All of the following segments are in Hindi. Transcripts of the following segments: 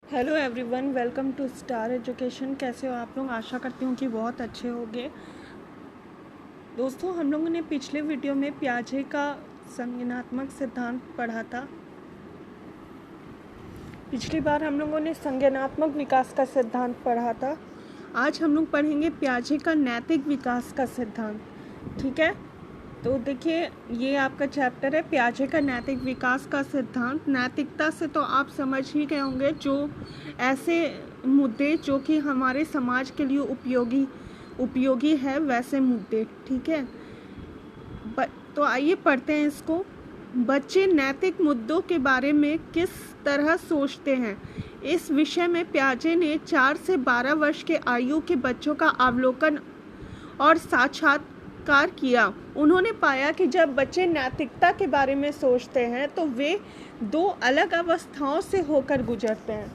Hello everyone, welcome to star education. कैसे हो आप लोग? आशा करती हूँ कि बहुत अच्छे होंगे। दोस्तों, हम लोगों ने पिछले वीडियो में पियाजे का संज्ञानात्मक सिद्धांत पढ़ा था। पिछली बार हम लोगों ने संज्ञानात्मक विकास का सिद्धांत पढ़ा था। आज हम लोग पढ़ेंगे पियाजे का नैतिक विकास का सिद्धांत। ठीक है, तो देखिए, ये आपका चैप्टर है पियाजे का नैतिक विकास का सिद्धांत। नैतिकता से तो आप समझ ही गए होंगे, जो ऐसे मुद्दे जो कि हमारे समाज के लिए उपयोगी है, वैसे मुद्दे। ठीक है, तो आइए पढ़ते हैं इसको। बच्चे नैतिक मुद्दों के बारे में किस तरह सोचते हैं, इस विषय में पियाजे ने 4 से 12 वर्ष के आयु के बच्चों का अवलोकन और साक्षात्कार किया। उन्होंने पाया कि जब बच्चे नैतिकता के बारे में सोचते हैं तो वे 2 अलग अवस्थाओं से होकर गुजरते हैं।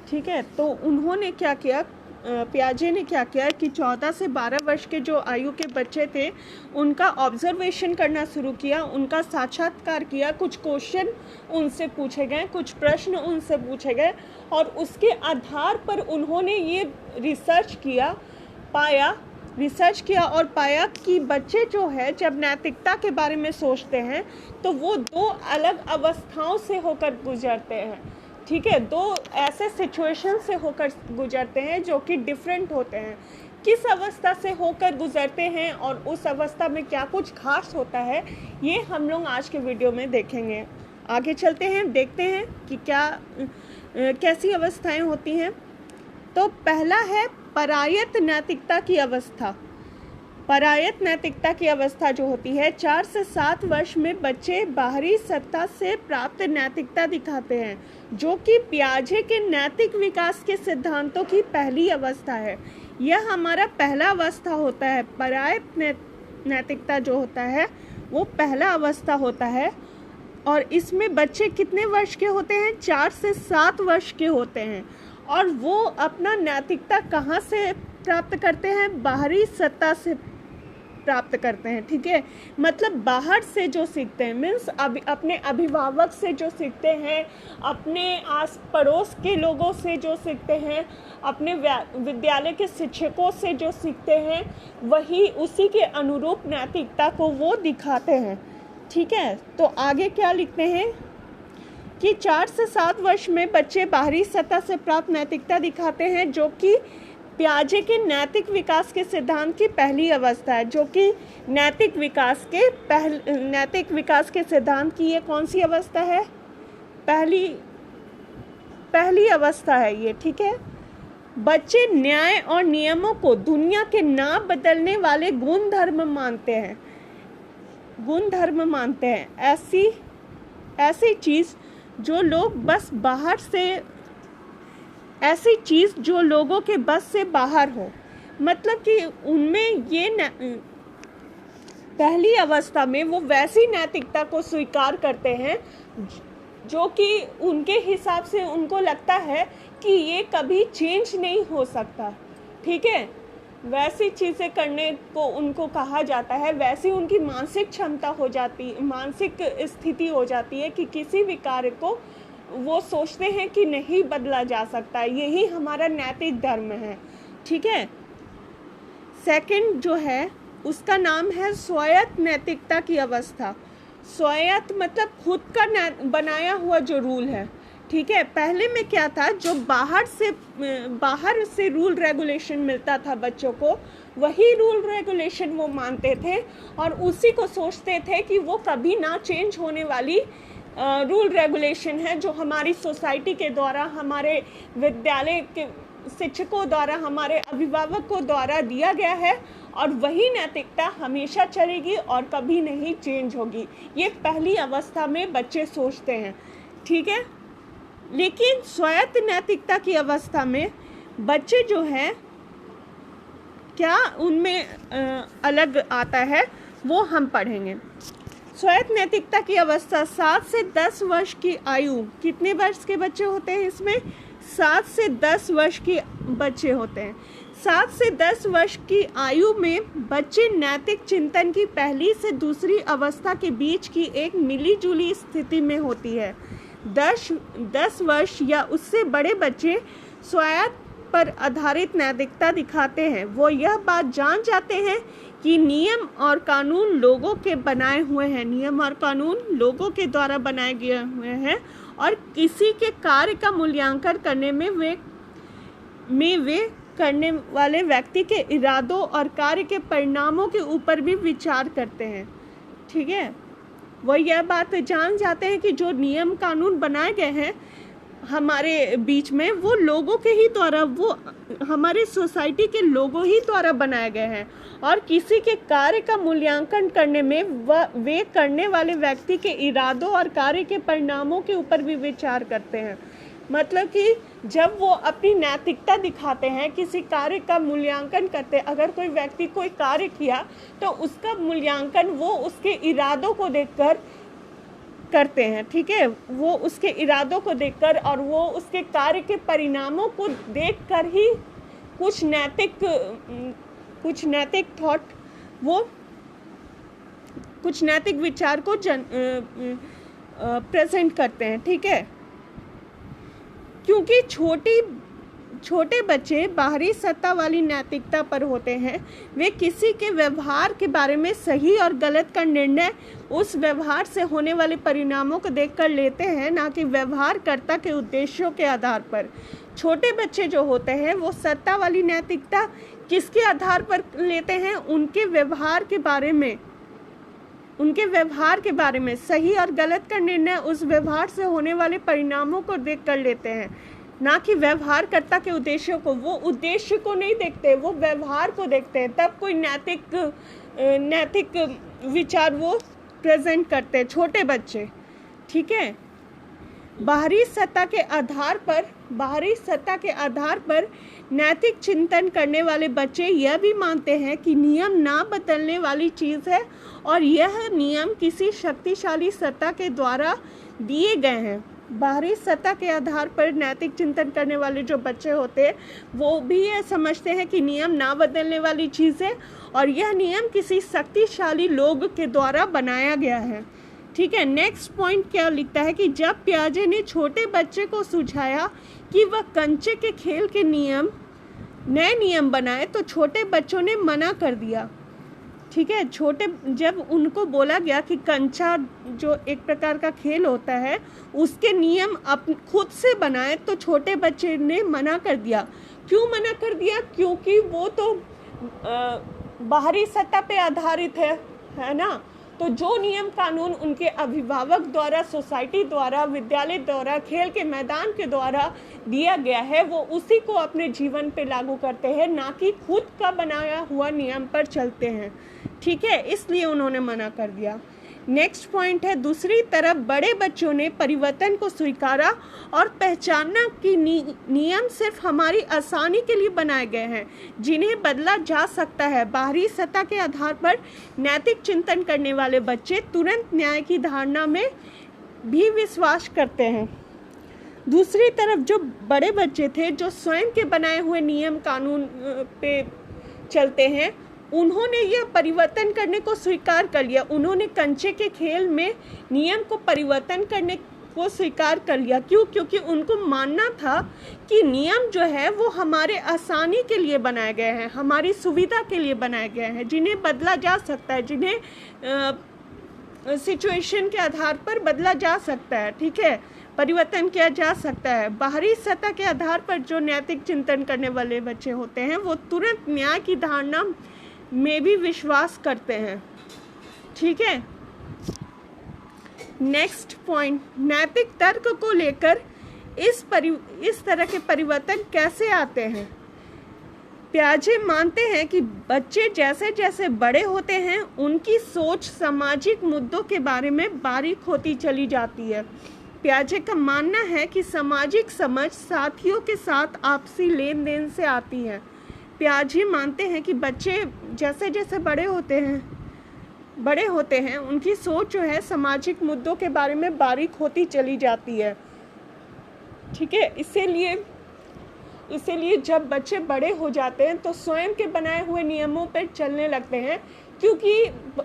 ठीक है, तो उन्होंने क्या किया, पियाजे ने क्या किया कि 14 से 12 वर्ष के जो आयु के बच्चे थे उनका ऑब्जर्वेशन करना शुरू किया, उनका साक्षात्कार किया। कुछ क्वेश्चन उनसे पूछे गए, कुछ प्रश्न उनसे पूछे गए और उसके आधार पर उन्होंने ये रिसर्च किया और पाया कि बच्चे जो है जब नैतिकता के बारे में सोचते हैं तो वो 2 अलग अवस्थाओं से होकर गुजरते हैं। ठीक है, 2 ऐसे सिचुएशन से होकर गुजरते हैं जो कि डिफरेंट होते हैं। किस अवस्था से होकर गुजरते हैं और उस अवस्था में क्या कुछ खास होता है, ये हम लोग आज के वीडियो में देखेंगे। आगे चलते हैं, देखते हैं कि कैसी अवस्थाएं होती हैं। तो पहला है परायत नैतिकता की अवस्था। परायत नैतिकता की अवस्था जो होती है, 4 से 7 वर्ष में बच्चे बाहरी सत्ता से प्राप्त नैतिकता दिखाते हैं, जो कि पियाजे के नैतिक विकास के सिद्धांतों की पहली अवस्था है। यह हमारा पहला अवस्था होता है। परायत नैतिकता जो होता है वो पहला अवस्था होता है और इसमें बच्चे कितने वर्ष के होते हैं? 4 से 7 वर्ष के होते हैं। और वो अपना नैतिकता कहाँ से प्राप्त करते हैं? बाहरी सत्ता से प्राप्त करते हैं। ठीक है, मतलब बाहर से जो सीखते हैं, मीन्स अपने अभिभावक से जो सीखते हैं, अपने आस पड़ोस के लोगों से जो सीखते हैं, अपने विद्यालय के शिक्षकों से जो सीखते हैं, वही उसी के अनुरूप नैतिकता को वो दिखाते हैं। ठीक है, तो आगे क्या लिखते हैं कि 4 से 7 वर्ष में बच्चे बाहरी सत्ता से प्राप्त नैतिकता दिखाते हैं, जो कि पियाजे के नैतिक विकास के सिद्धांत की पहली अवस्था है। जो कि नैतिक विकास के सिद्धांत की ये कौन सी अवस्था है? पहली अवस्था है ये। ठीक है, बच्चे न्याय और नियमों को दुनिया के ना बदलने वाले गुणधर्म मानते हैं। ऐसी चीज जो लोगों के बस से बाहर हो। मतलब कि उनमें ये पहली अवस्था में वो वैसी नैतिकता को स्वीकार करते हैं जो कि उनके हिसाब से उनको लगता है कि ये कभी चेंज नहीं हो सकता। ठीक है, वैसी चीज़ें करने को उनको कहा जाता है। वैसी उनकी मानसिक स्थिति हो जाती है कि किसी भी कार्य को वो सोचते हैं कि नहीं बदला जा सकता। यही हमारा नैतिक धर्म है। ठीक है, सेकंड जो है उसका नाम है स्वायत्त नैतिकता की अवस्था। स्वायत्त मतलब खुद का बनाया हुआ जो रूल है। ठीक है, पहले में क्या था, जो बाहर से रूल रेगुलेशन मिलता था बच्चों को, वही रूल रेगुलेशन वो मानते थे और उसी को सोचते थे कि वो कभी ना चेंज होने वाली रूल रेगुलेशन है, जो हमारी सोसाइटी के द्वारा, हमारे विद्यालय के शिक्षकों द्वारा, हमारे अभिभावकों द्वारा दिया गया है और वही नैतिकता हमेशा चलेगी और कभी नहीं चेंज होगी। ये पहली अवस्था में बच्चे सोचते हैं। ठीक है, लेकिन स्वायत्त नैतिकता की अवस्था में बच्चे जो हैं, क्या उनमें अलग आता है वो हम पढ़ेंगे। स्वायत्त नैतिकता की अवस्था 7 से 10 वर्ष की आयु। कितने वर्ष के बच्चे होते हैं इसमें? 7 से 10 वर्ष के बच्चे होते हैं। 7 से 10 वर्ष की आयु में बच्चे नैतिक चिंतन की पहली से दूसरी अवस्था के बीच की एक मिली जुली स्थिति में होती है। 10 वर्ष या उससे बड़े बच्चे स्वायत्त पर आधारित नैतिकता दिखाते हैं। वो यह बात जान जाते हैं कि नियम और कानून लोगों के बनाए हुए हैं, नियम और कानून लोगों के द्वारा बनाए गए हुए हैं और किसी के कार्य का मूल्यांकन करने में वे करने वाले व्यक्ति के इरादों और कार्य के परिणामों के ऊपर भी विचार करते हैं। ठीक है, वो यह बात जान जाते हैं कि जो नियम कानून बनाए गए हैं हमारे बीच में, वो लोगों के ही द्वारा, वो हमारे सोसाइटी के लोगों ही द्वारा बनाए गए हैं और किसी के कार्य का मूल्यांकन करने में वे करने वाले व्यक्ति के इरादों और कार्य के परिणामों के ऊपर भी विचार करते हैं। मतलब कि जब वो अपनी नैतिकता दिखाते हैं, किसी कार्य का मूल्यांकन करते हैं, अगर कोई व्यक्ति कोई कार्य किया तो उसका मूल्यांकन वो उसके इरादों को देखकर करते हैं। ठीक है, वो उसके इरादों को देखकर और वो उसके कार्य के परिणामों को देखकर ही कुछ नैतिक थॉट, वो कुछ नैतिक विचार को प्रेजेंट करते हैं। ठीक है, क्योंकि छोटे बच्चे बाहरी सत्ता वाली नैतिकता पर होते हैं, वे किसी के व्यवहार के बारे में सही और गलत का निर्णय उस व्यवहार से होने वाले परिणामों को देखकर लेते हैं, ना कि व्यवहारकर्ता के उद्देश्यों के आधार पर। छोटे बच्चे जो होते हैं वो सत्ता वाली नैतिकता किसके आधार पर लेते हैं? उनके व्यवहार के बारे में सही और गलत का निर्णय उस व्यवहार से होने वाले परिणामों को देखकर लेते हैं, ना कि व्यवहारकर्ता के उद्देश्यों को। वो उद्देश्य को नहीं देखते, वो व्यवहार को देखते हैं, तब कोई नैतिक विचार वो प्रेजेंट करते हैं छोटे बच्चे। ठीक है, बाहरी सत्ता के आधार पर नैतिक चिंतन करने वाले बच्चे यह भी मानते हैं कि नियम ना बदलने वाली चीज़ है और यह नियम किसी शक्तिशाली सत्ता के द्वारा दिए गए हैं। बाहरी सत्ता के आधार पर नैतिक चिंतन करने वाले जो बच्चे होते हैं वो भी ये समझते हैं कि नियम ना बदलने वाली चीज़ है और यह नियम किसी शक्तिशाली लोग के द्वारा बनाया गया है। ठीक है, नेक्स्ट पॉइंट क्या लिखता है कि जब पियाजे ने छोटे बच्चे को सुझाया कि वह कंचे के खेल के नए नियम बनाए तो छोटे बच्चों ने मना कर दिया। ठीक है, जब उनको बोला गया कि कंचा जो एक प्रकार का खेल होता है उसके नियम खुद से बनाए तो छोटे बच्चे ने मना कर दिया। क्यों मना कर दिया? क्योंकि वो तो बाहरी सत्ता पे आधारित है ना। तो जो नियम कानून उनके अभिभावक द्वारा, सोसाइटी द्वारा, विद्यालय द्वारा, खेल के मैदान के द्वारा दिया गया है वो उसी को अपने जीवन पे लागू करते हैं, ना कि खुद का बनाया हुआ नियम पर चलते हैं। ठीक है, इसलिए उन्होंने मना कर दिया। नेक्स्ट पॉइंट है, दूसरी तरफ बड़े बच्चों ने परिवर्तन को स्वीकारा और पहचाना कि नियम सिर्फ हमारी आसानी के लिए बनाए गए हैं, जिन्हें बदला जा सकता है। बाहरी सत्ता के आधार पर नैतिक चिंतन करने वाले बच्चे तुरंत न्याय की धारणा में भी विश्वास करते हैं। दूसरी तरफ जो बड़े बच्चे थे, जो स्वयं के बनाए हुए नियम कानून पे चलते हैं, उन्होंने यह परिवर्तन करने को स्वीकार कर लिया। उन्होंने कंचे के खेल में नियम को परिवर्तन करने को स्वीकार कर लिया। क्यों? क्योंकि उनको मानना था कि नियम जो है वो हमारे आसानी के लिए बनाए गए हैं, हमारी सुविधा के लिए बनाए गए हैं, जिन्हें बदला जा सकता है, जिन्हें सिचुएशन के आधार पर बदला जा सकता है। ठीक है, परिवर्तन किया जा सकता है। बाहरी सत्ता के आधार पर जो नैतिक चिंतन करने वाले बच्चे होते हैं वो तुरंत न्याय की धारणा में भी विश्वास करते हैं। ठीक है, नेक्स्ट पॉइंट, नैतिक तर्क को लेकर इस तरह के परिवर्तन कैसे आते हैं? पियाजे मानते हैं कि बच्चे जैसे जैसे बड़े होते हैं उनकी सोच सामाजिक मुद्दों के बारे में बारीक होती चली जाती है। पियाजे का मानना है कि सामाजिक समझ साथियों के साथ आपसी लेन देन से आती है। पियाजे मानते हैं कि बच्चे जैसे जैसे बड़े होते हैं उनकी सोच जो है सामाजिक मुद्दों के बारे में बारीक होती चली जाती है। ठीक है, इसीलिए जब बच्चे बड़े हो जाते हैं तो स्वयं के बनाए हुए नियमों पर चलने लगते हैं, क्योंकि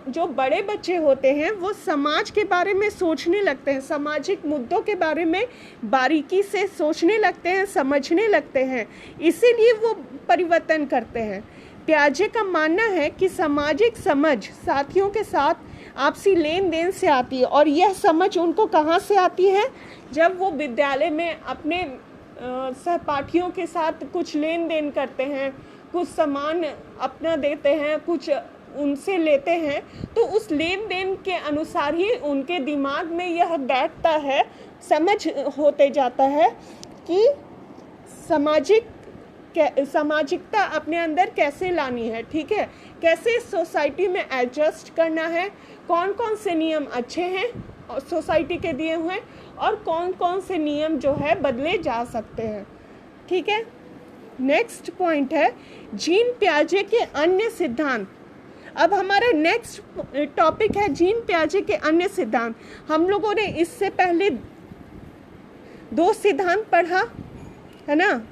जो बड़े बच्चे होते हैं वो समाज के बारे में सोचने लगते हैं, सामाजिक मुद्दों के बारे में बारीकी से सोचने लगते हैं, समझने लगते हैं, इसीलिए वो परिवर्तन करते हैं। पियाजे का मानना है कि सामाजिक समझ साथियों के साथ आपसी लेन देन से आती है, और यह समझ उनको कहाँ से आती है? जब वो विद्यालय में अपने सहपाठियों के साथ कुछ लेन देन करते हैं, कुछ सामान अपना देते हैं, कुछ उनसे लेते हैं, तो उस लेन देन के अनुसार ही उनके दिमाग में यह बैठता है, समझ होते जाता है कि सामाजिकता अपने अंदर कैसे लानी है, ठीक है, कैसे सोसाइटी में एडजस्ट करना है, कौन कौन से नियम अच्छे हैं सोसाइटी के दिए हुए, और कौन कौन से नियम जो है बदले जा सकते हैं, ठीक है। नेक्स्ट पॉइंट है जीन पियाजे के अन्य सिद्धांत। अब हमारा नेक्स्ट टॉपिक है जीन पियाजे के अन्य सिद्धांत। हम लोगों ने इससे पहले 2 सिद्धांत पढ़ा है ना,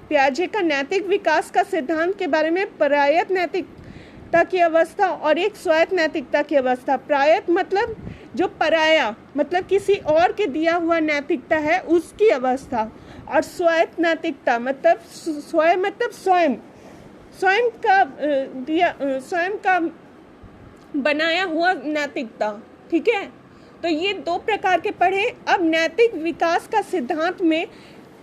पियाजे का नैतिक विकास का सिद्धांत के बारे में, प्रायत नैतिकता की अवस्था और एक स्वायत्त नैतिकता की अवस्था। प्रायत मतलब जो पराया, मतलब किसी और के दिया हुआ नैतिकता है उसकी अवस्था, और स्वायत्त नैतिकता मतलब स्वयं का बनाया हुआ नैतिकता, ठीक है। तो ये 2 प्रकार के पढ़े। अब नैतिक विकास का सिद्धांत में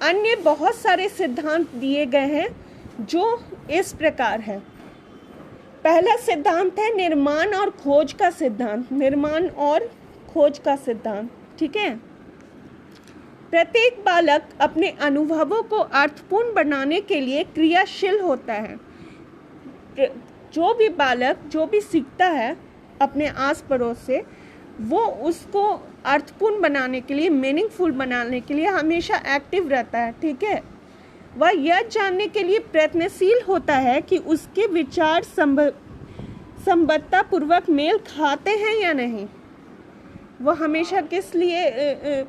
अन्य बहुत सारे सिद्धांत दिए गए हैं जो इस प्रकार है। पहला सिद्धांत है निर्माण और खोज का सिद्धांत। निर्माण और खोज का सिद्धांत, ठीक है। प्रत्येक बालक अपने अनुभवों को अर्थपूर्ण बनाने के लिए क्रियाशील होता है। जो भी बालक जो भी सीखता है अपने आस पड़ोस से, वो उसको अर्थपूर्ण बनाने के लिए, मीनिंगफुल बनाने के लिए हमेशा एक्टिव रहता है, ठीक है। वह यह जानने के लिए प्रयत्नशील होता है कि उसके विचार संबद्धतापूर्वक मेल खाते हैं या नहीं। वो हमेशा किस लिए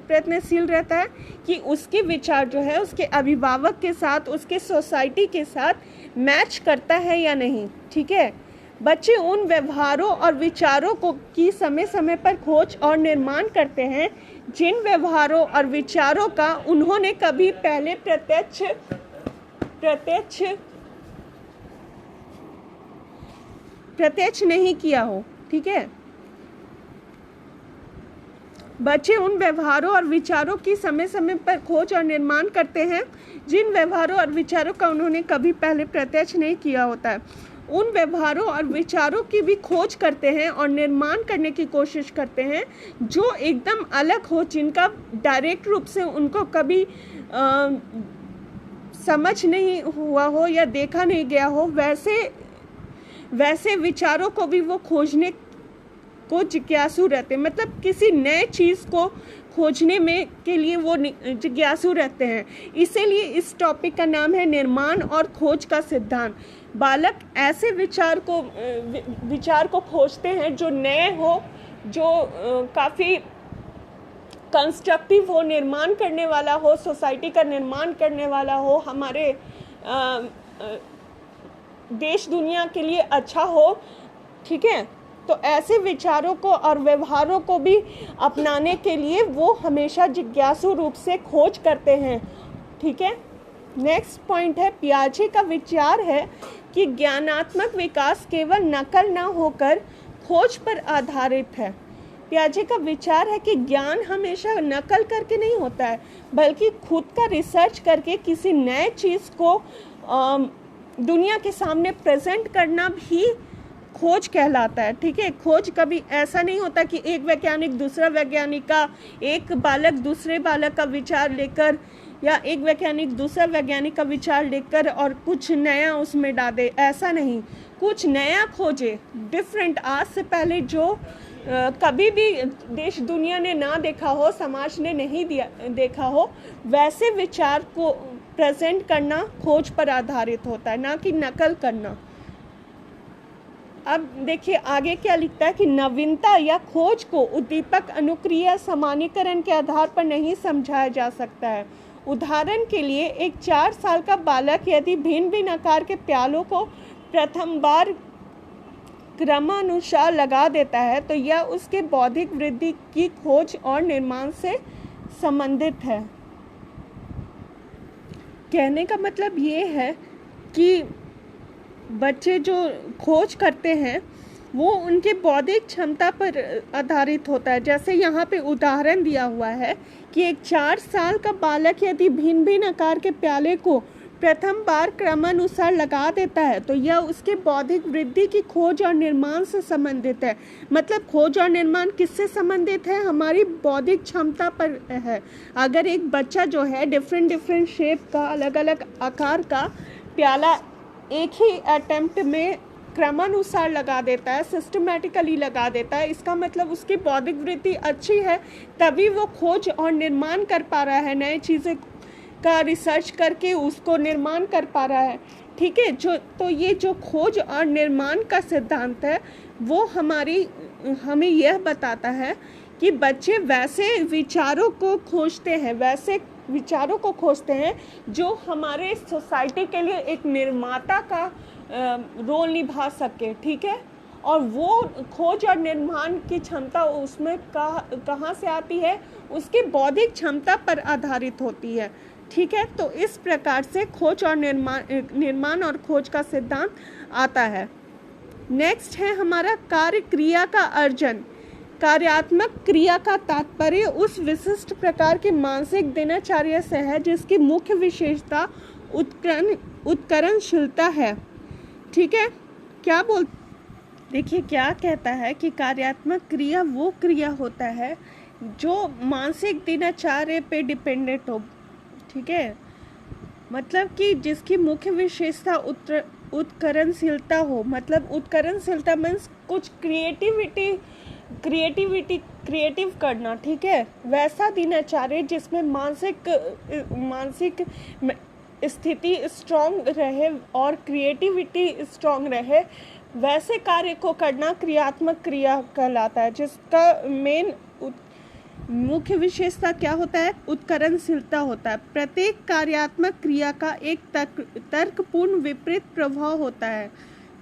प्रयत्नशील रहता है कि उसके विचार जो है उसके अभिभावक के साथ, उसके सोसाइटी के साथ मैच करता है या नहीं, ठीक है। बच्चे उन व्यवहारों और विचारों को की समय समय पर खोज और निर्माण करते हैं जिन व्यवहारों और विचारों का उन्होंने कभी पहले प्रत्यक्ष नहीं किया हो, ठीक है। बच्चे उन व्यवहारों और विचारों की समय समय पर खोज और निर्माण करते हैं जिन व्यवहारों और विचारों का उन्होंने कभी पहले प्रत्यक्ष नहीं किया होता है। उन व्यवहारों और विचारों की भी खोज करते हैं और निर्माण करने की कोशिश करते हैं जो एकदम अलग हो, जिनका डायरेक्ट रूप से उनको कभी समझ नहीं हुआ हो या देखा नहीं गया हो। वैसे विचारों को भी वो खोजने को जिज्ञासु रहते हैं, मतलब किसी नए चीज़ को खोजने में के लिए वो जिज्ञासु रहते हैं। इसीलिए इस टॉपिक का नाम है निर्माण और खोज का सिद्धांत। बालक ऐसे विचार को खोजते हैं जो नए हो, जो काफ़ी कंस्ट्रक्टिव हो, निर्माण करने वाला हो, सोसाइटी का निर्माण करने वाला हो, हमारे देश दुनिया के लिए अच्छा हो, ठीक है। तो ऐसे विचारों को और व्यवहारों को भी अपनाने के लिए वो हमेशा जिज्ञासु रूप से खोज करते हैं, ठीक है। नेक्स्ट पॉइंट है पियाजे का विचार है कि ज्ञानात्मक विकास केवल नकल न होकर खोज पर आधारित है। पियाजे का विचार है कि ज्ञान हमेशा नकल करके नहीं होता है, बल्कि खुद का रिसर्च करके किसी नए चीज़ को दुनिया के सामने प्रेजेंट करना भी खोज कहलाता है, ठीक है। खोज कभी ऐसा नहीं होता कि एक वैज्ञानिक दूसरा वैज्ञानिक का, एक बालक दूसरे बालक का विचार लेकर, या एक वैज्ञानिक दूसरा वैज्ञानिक का विचार लेकर और कुछ नया उसमें डाले, ऐसा नहीं। कुछ नया खोजे, डिफरेंट, आज से पहले जो कभी भी देश दुनिया ने ना देखा हो, समाज ने नहीं देखा हो, वैसे विचार को प्रेजेंट करना खोज पर आधारित होता है, ना कि नकल करना। अब देखिए आगे क्या लिखता है कि नवीनता या खोज को उद्दीपक, अनुक्रिया, सामान्यीकरण के आधार पर नहीं समझाया जा सकता है। उदाहरण के लिए एक 4 साल का बालक यदि भिन्न भिन्न आकार के प्यालों को प्रथम बार क्रमानुसार लगा देता है तो यह उसके बौद्धिक वृद्धि की खोज और निर्माण से संबंधित है। कहने का मतलब ये है कि बच्चे जो खोज करते हैं वो उनके बौद्धिक क्षमता पर आधारित होता है। जैसे यहाँ पे उदाहरण दिया हुआ है कि एक 4 साल का बालक यदि भिन्न भिन्न आकार के प्याले को प्रथम बार क्रमानुसार लगा देता है तो यह उसके बौद्धिक वृद्धि की खोज और निर्माण से संबंधित है। मतलब खोज और निर्माण किससे संबंधित है? हमारी बौद्धिक क्षमता पर है। अगर एक बच्चा जो है डिफरेंट शेप का, अलग अलग आकार का प्याला एक ही अटेम्प्ट में क्रमानुसार लगा देता है, सिस्टमेटिकली लगा देता है, इसका मतलब उसकी बौद्धिक वृद्धि अच्छी है, तभी वो खोज और निर्माण कर पा रहा है, नए चीज़ें का रिसर्च करके उसको निर्माण कर पा रहा है। ठीक है, तो ये जो खोज और निर्माण का सिद्धांत है वो हमें यह बताता है कि बच्चे वैसे विचारों को खोजते हैं जो हमारे सोसाइटी के लिए एक निर्माता का रोल निभा सके। ठीक है, और वो खोज और निर्माण की क्षमता उसमें कहाँ से आती है? उसकी बौद्धिक क्षमता पर आधारित होती है। ठीक है, तो इस प्रकार से खोज और निर्माण और खोज का सिद्धांत आता है। नेक्स्ट है हमारा कार्य क्रिया का अर्जन। कार्यात्मक क्रिया का तात्पर्य उस विशिष्ट प्रकार की मानसिक दिनचर्या से है जिसकी मुख्य विशेषता उत्कर्षशीलता है। ठीक है, देखिए क्या कहता है कि कार्यात्मक क्रिया वो क्रिया होता है जो मानसिक दिनचर्या पे डिपेंडेंट हो। ठीक है, मतलब कि जिसकी मुख्य विशेषता उत्कर्षशीलता हो। मतलब उत्कर्षशीलता मीन्स कुछ क्रिएटिव करना। ठीक है, वैसा दिनचर्या जिसमें मानसिक स्थिति स्ट्रॉन्ग रहे और क्रिएटिविटी स्ट्रॉन्ग रहे, वैसे कार्य को करना क्रियात्मक क्रिया कहलाता है, जिसका मेन मुख्य विशेषता क्या होता है? उत्कर्षशीलता होता है। प्रत्येक कार्यात्मक क्रिया का एक तर्कपूर्ण विपरीत प्रभाव होता है।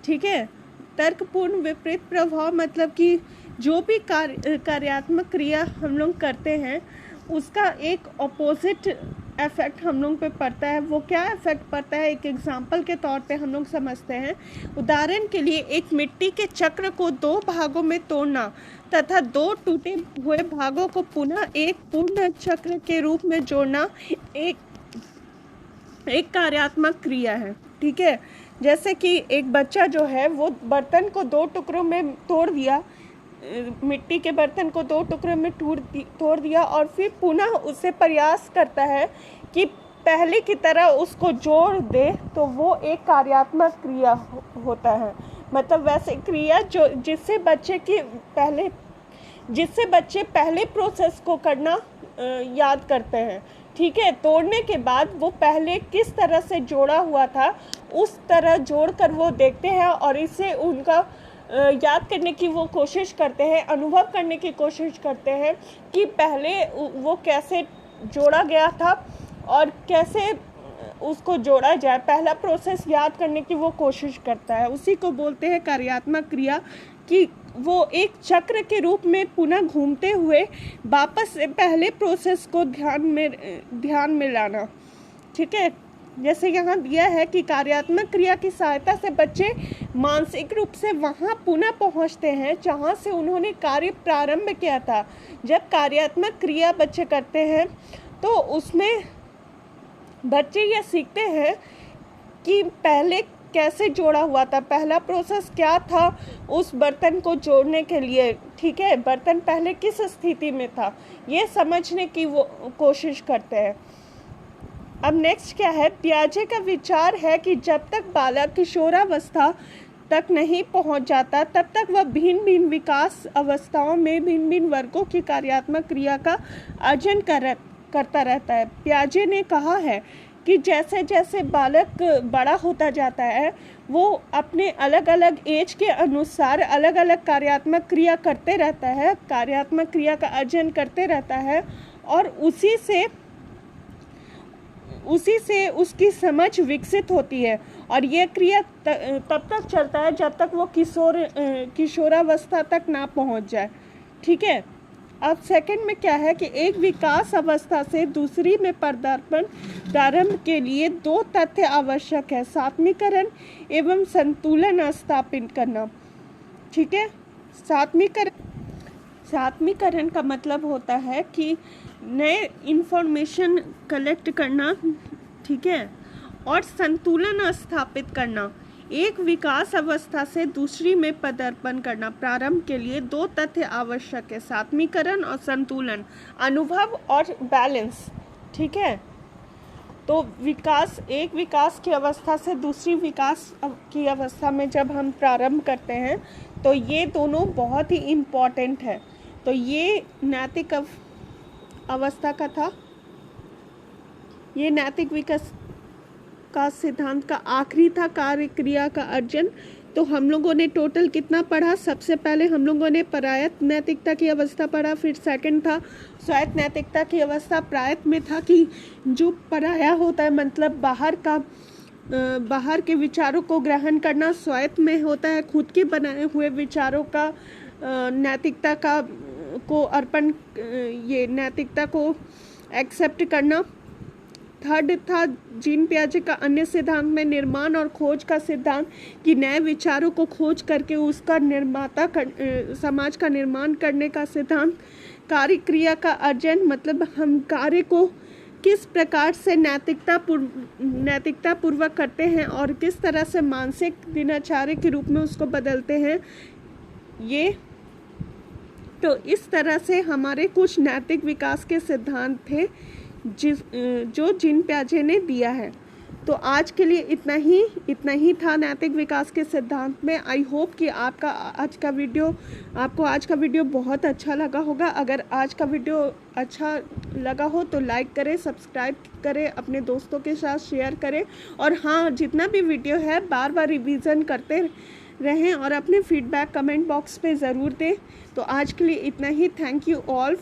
ठीक है, तर्कपूर्ण विपरीत प्रभाव मतलब कि जो भी कार्यात्मक क्रिया हम लोग करते हैं उसका एक ऑपोजिट इफेक्ट हम लोग पे पड़ता है। वो क्या इफेक्ट पड़ता है? एक एग्जांपल के तौर पे हम लोग समझते हैं। उदाहरण के लिए एक मिट्टी के चक्र को 2 भागों में तोड़ना तथा 2 टूटे हुए भागों को पुनः एक पूर्ण चक्र के रूप में जोड़ना एक कार्यात्मक क्रिया है। ठीक है, जैसे कि एक बच्चा जो है वो बर्तन को 2 टुकड़ों में तोड़ दिया, मिट्टी के बर्तन को 2 टुकड़ों में तोड़ दिया और फिर पुनः उसे प्रयास करता है कि पहले की तरह उसको जोड़ दे, तो वो एक कार्यात्मक क्रिया होता है। मतलब वैसे क्रिया जिससे बच्चे पहले प्रोसेस को करना याद करते हैं। ठीक है, तोड़ने के बाद वो पहले किस तरह से जोड़ा हुआ था उस तरह जोड़कर वो देखते हैं और इसे उनका याद करने की वो कोशिश करते हैं, अनुभव करने की कोशिश करते हैं कि पहले वो कैसे जोड़ा गया था और कैसे उसको जोड़ा जाए। पहला प्रोसेस याद करने की वो कोशिश करता है, उसी को बोलते हैं कार्यात्मक क्रिया, कि वो एक चक्र के रूप में पुनः घूमते हुए वापस से पहले प्रोसेस को ध्यान में लाना। ठीक है, जैसे यहाँ दिया है कि कार्यात्मक क्रिया की सहायता से बच्चे मानसिक रूप से वहाँ पुनः पहुँचते हैं जहाँ से उन्होंने कार्य प्रारंभ किया था। जब कार्यात्मक क्रिया बच्चे करते हैं तो उसमें बच्चे ये सीखते हैं कि पहले कैसे जोड़ा हुआ था, पहला प्रोसेस क्या था उस बर्तन को जोड़ने के लिए। ठीक है, बर्तन पहले किस स्थिति में था, ये समझने की वो कोशिश करते हैं। अब नेक्स्ट क्या है? पियाजे का विचार है कि जब तक बालक किशोरावस्था तक नहीं पहुंच जाता तब तक वह भिन्न भिन्न विकास अवस्थाओं में भिन्न भिन्न वर्गों की कार्यात्मक क्रिया का अर्जन करता रहता है। पियाजे ने कहा है कि जैसे जैसे बालक बड़ा होता जाता है वो अपने अलग अलग एज के अनुसार अलग अलग कार्यात्मक क्रिया करते रहता है, कार्यात्मक क्रिया का अर्जन करते रहता है और उसी से उसी से उसकी समझ विकसित होती है और यह क्रिया तब तक चलता है जब तक वो किशोरावस्था तक ना पहुंच जाए। ठीक है। अब सेकंड में क्या है कि एक विकास अवस्था से दूसरी में पदार्पण प्रारंभ के लिए 2 तथ्य आवश्यक है, सात्मीकरण एवं संतुलन स्थापित करना। ठीक है। सात्मीकरण का मतलब होता है कि नए इंफॉर्मेशन कलेक्ट करना। ठीक है। और संतुलन स्थापित करना। एक विकास अवस्था से दूसरी में पदार्पण करना प्रारंभ के लिए 2 तथ्य आवश्यक है, सात्मीकरण और संतुलन, अनुभव और बैलेंस। ठीक है। तो एक विकास की अवस्था से दूसरी विकास की अवस्था में जब हम प्रारंभ करते हैं तो ये दोनों बहुत ही इम्पॉर्टेंट है। तो ये नैतिक अवस्था का था। ये नैतिक विकास का सिद्धांत का आखिरी था, कार्य क्रिया का अर्जन। तो हम लोगों ने टोटल कितना पढ़ा? सबसे पहले हम लोगों ने परायत नैतिकता की अवस्था पढ़ा, फिर सेकंड था स्वायत्त नैतिकता की अवस्था। प्रायत में था कि जो पराया होता है मतलब बाहर के विचारों को ग्रहण करना। स्वायत्त में होता है खुद के बनाए हुए विचारों का नैतिकता का को अर्पण, ये नैतिकता को एक्सेप्ट करना। थर्ड था जीन पियाजे का अन्य सिद्धांत में निर्माण और खोज का सिद्धांत, कि नए विचारों को खोज करके उसका समाज का निर्माण करने का सिद्धांत। कार्य क्रिया का अर्जन मतलब हम कार्य को किस प्रकार से नैतिकता पूर्वक करते हैं और किस तरह से मानसिक दिनचर्या के रूप में उसको बदलते हैं। ये तो इस तरह से हमारे कुछ नैतिक विकास के सिद्धांत थे जो जीन पियाजे ने दिया है। तो आज के लिए इतना ही था नैतिक विकास के सिद्धांत में। आई होप कि आपको आज का वीडियो बहुत अच्छा लगा होगा। अगर आज का वीडियो अच्छा लगा हो तो लाइक करें, सब्सक्राइब करें, अपने दोस्तों के साथ शेयर करें और हाँ, जितना भी वीडियो है बार बार रिवीजन करते रहें और अपने फीडबैक कमेंट बॉक्स पे ज़रूर दें। तो आज के लिए इतना ही। Thank you all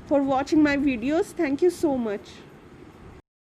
for watching my videos. Thank you so much.